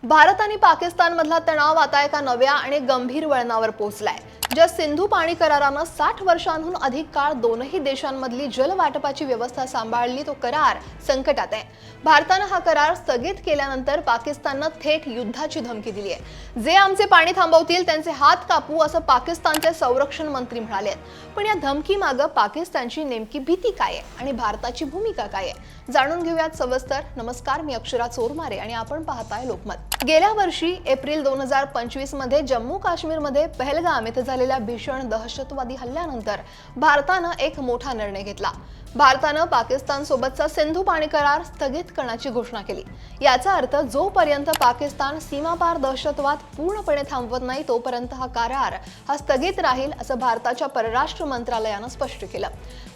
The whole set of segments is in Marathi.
भारत आणि पाकिस्तानमधला तणाव आता एका नव्या आणि गंभीर वळणावर पोहोचलाय. ज्या सिंधू पाणी करारानं 60 वर्षांहून अधिक काळ दोनही देशांमधली जलवाटपाची व्यवस्था सांभाळली, तो करार संकटात आहे. भारतानं हा करार स्थगित केल्यानंतर पाकिस्ताननं थेट युद्धाची धमकी दिली आहे. जे आमचे पाणी थांबवतील त्यांचे हात कापू, असं पाकिस्तानचे संरक्षण मंत्री म्हणाले. पण या धमकीमागं पाकिस्तानची नेमकी भीती काय आहे आणि भारताची भूमिका काय आहे, जाणून घेऊयात सविस्तर. नमस्कार, मी अक्षरा चोरमारे आणि आपण पाहताय लोकमत. गेल्या वर्षी एप्रिल 2025 मध्ये जम्मू काश्मीरमध्ये पहलगाम येथे झालेल्या भीषण दहशतवादी हल्ल्यानंतर भारतानं एक मोठा निर्णय घेतला. भारतानं पाकिस्तान सोबतचा सिंधू पाणी करार स्थगित करण्याची घोषणा केली. याचा अर्थ जोपर्यंत पाकिस्तान सीमापार दहशतवाद पूर्णपणे थांबवत नाही तोपर्यंत हा करार स्थगित राहील, असं भारताच्या परराष्ट्र मंत्रालयानं स्पष्ट केलं.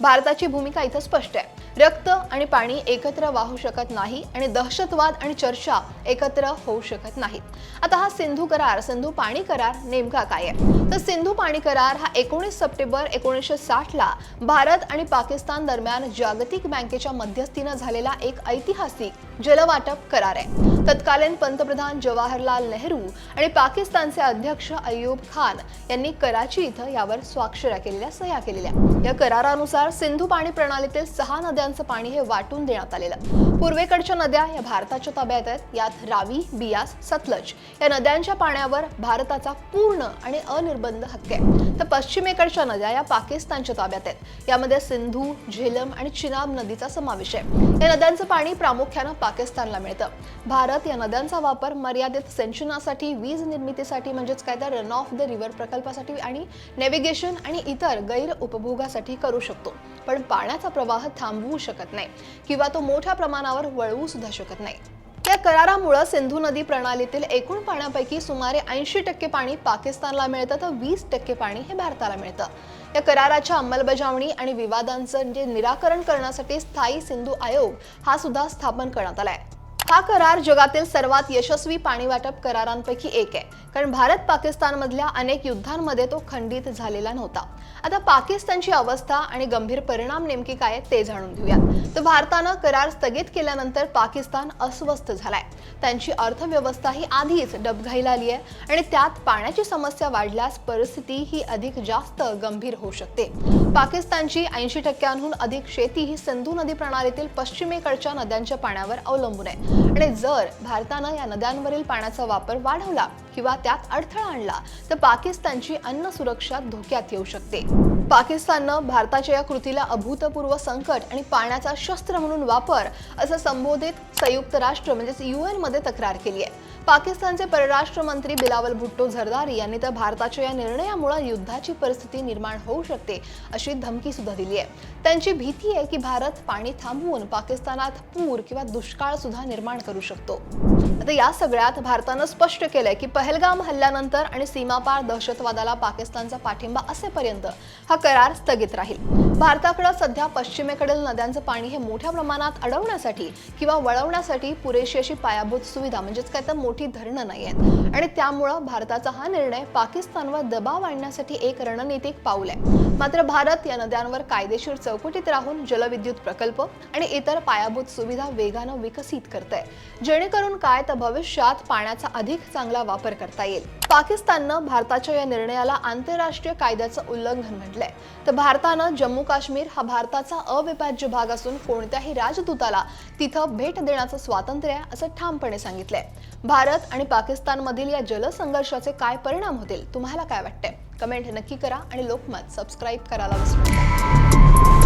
भारताची भूमिका इथं स्पष्ट आहे. रक्त आणि पाणी एकत्र वाहू शकत नाही आणि दहशतवाद आणि चर्चा एकत्र होऊ शकत नाहीत. आता हा सिंधू पाणी करार नेमका काय आहे? तर सिंधू पाणी करार हा 19 सप्टेंबर 1960 ला भारत आणि पाकिस्तान दरम्यान जागतिक बँकेच्या मध्यस्थीनं झालेला एक ऐतिहासिक जलवाटप करार आहे. तत्कालीन पंतप्रधान जवाहरलाल नेहरू आणि पाकिस्तानचे अध्यक्ष अय्यूब खान यांनी कराची इथं यावर सह्या केलेल्या. या करारानुसार सिंधू पाणी प्रणालीतील 6 नद्यांचं पाणी हे वाटून देण्यात आलेलं. पूर्वेकडच्या नद्या या भारताच्या ताब्यात आहेत. यात रावी, बियास, सतलज या नद्यांच्या पाण्यावर भारताचा पूर्ण आणि अनिर्बंध हक्क आहे. तर पश्चिमेकडच्या नद्या या पाकिस्तानच्या ताब्यात आहेत. यामध्ये सिंधू, झेलम आणि चिनाब नदीचा समावेश आहे. या नद्यांचं पाणी प्रामुख्यानं पाकिस्तानला मिळतं. भारत या नद्यांचा वापर मर्यादित सिंचनासाठी, वीज निर्मितीसाठी म्हणजेच काय तर रन ऑफ द रिव्हर प्रकल्पासाठी आणि नेव्हिगेशन आणि इतर गैर उपभोगासाठी करू शकतो. पण पाण्याचा प्रवाह थांबवू शकत नाही किंवा तो मोठ्या प्रमाणावर वळवू सुद्धा शकत नाही. या करारामुळे सिंधू नदी प्रणालीतील एकूण पाण्यापैकी सुमारे 80% पाणी पाकिस्तानला मिळतं, तर 20% पाणी हे भारताला मिळतं. या कराराच्या अंमलबजावणी आणि विवादांचं निराकरण करण्यासाठी स्थायी सिंधू आयोग हा सुद्धा स्थापन करण्यात आलाय. हा करार जगातील सर्वात यशस्वी पाणी वाटप करारांपैकी एक आहे, कारण भारत पाकिस्तान मधल्या अनेक युद्धांमध्ये तो खंडित झालेला नव्हता. आता पाकिस्तानची अवस्था आणि गंभीर परिणाम नेमकी काय ते जाणून घेऊयात. तर भारतानं करार स्थगित केल्यानंतर पाकिस्तान अस्वस्थ झालाय. त्यांची अर्थव्यवस्था ही आधीच डबघाईला आली आहे आणि त्यात पाण्याची समस्या वाढल्यास परिस्थिती ही अधिक जास्त गंभीर होऊ शकते. पाकिस्तानची 80%हून अधिक शेती ही सिंधू नदी प्रणालीतील पश्चिमेकडच्या नद्यांच्या पाण्यावर अवलंबून आहे आणि जर भारतानं या नद्यांवरील पाण्याचा वापर वाढवला किंवा त्यात अडथळा आणला तर पाकिस्तानची अन्न सुरक्षा धोक्यात येऊ शकते. पाकिस्ताननं भारताच्या या कृतीला अभूतपूर्व संकट आणि पाण्याचा शस्त्र म्हणून वापर असं संबोधित संयुक्त राष्ट्र म्हणजेच UN मध्ये तक्रार केली आहे. पाकिस्तानचे परराष्ट्र मंत्री बिलावल भुट्टो झरदारी यांनी तर भारताच्या या निर्णयामुळे युद्धाची परिस्थिती निर्माण होऊ शकते अशी धमकी सुद्धा दिली आहे. त्यांची भीती आहे की भारत पाणी थांबवून पाकिस्तानात पूर किंवा दुष्काळ सुद्धा निर्माण करू शकतो. आता या सगळ्यात भारतानं स्पष्ट केलंय की पहलगाम हल्ल्यानंतर आणि सीमापार दहशतवादाला पाकिस्तानचा पाठिंबा असेपर्यंत हा करार स्थगित राहील. भारताकडे सध्या पश्चिमेकडील नद्यांचं पाणी हे मोठ्या प्रमाणात अडवण्यासाठी किंवा वळवण्यासाठी पुरेशी अशी पायाभूत सुविधा म्हणजेच काय तर मोठी धरणं नाही आहेत आणि त्यामुळं भारताचा हा निर्णय पाकिस्तानवर दबाव आणण्यासाठी एक रणनीतिक पाऊल आहे. मात्र भारत या नद्यांवर कायदेशीर चौकटीत राहून जलविद्युत प्रकल्प आणि इतर पायाभूत सुविधा वेगानं विकसित करतंय, जेणेकरून काय तर भविष्यात पाण्याचा अधिक चांगला वापर करता येईल. पाकिस्ताननं भारताच्या या निर्णयाला आंतरराष्ट्रीय कायद्याचं उल्लंघन म्हटलंय. तर भारतानं जम्मू काश्मीर हा भारताचा अविभाज्य भाग असून कोणत्याही राजदूताला तिथं भेट देण्याचं स्वातंत्र्य आहे असं ठामपणे सांगितलंय. भारत आणि पाकिस्तानमधील या जलसंघर्षाचे काय परिणाम होतील, तुम्हाला काय वाटतंय? कमेंट नक्की करा आणि लोकमत सबस्क्राईब करायला विसरू नका.